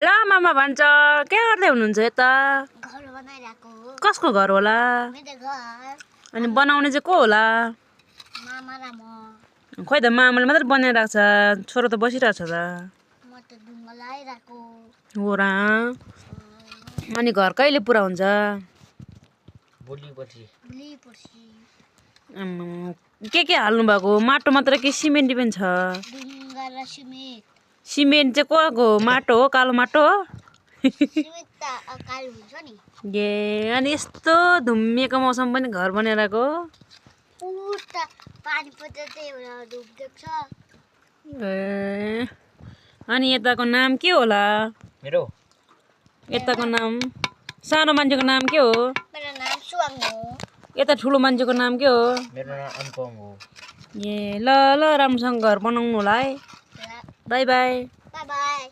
ल मामा भन्छ के गर्दै हुनुहुन्छ यता घर बनाइराको कसको घर होला मेरो घर अनि बनाउने चाहिँ को होला मामा र म खोइ त मामाले मात्रै बनाइरहेको छ छोरो त बसिरहेको छ त म त ढुङ्गा लगाइराको हो र अनि घर कहिले पुरा हुन्छ भोलि पर्सि के हाल्नु भएको माटो मात्र कि सिमेन्ट पनि छ ढुङ्गा र सिमेन्ट सिमेन्ट चाहिँ को माटो हो कालो माटो हो सिमेन्ट त कालो हुन्छ नि ए अनि यस्तो धुम्मिएको मौसम पनि घर बनाइरहेको उता पानी पर्छ त्यही भएर धुप देख्छ ए अनि यताको नाम के होला मेरो यताको नाम सानो मान्छेको नाम के हो मेरो नाम सुवाङ हो यता ठुलो मान्छेको नाम के हो मेरो नाम अनुपम हो ए ल ल राम्रोसँग घर बनाउनु होला है बाई बाई बाई बाई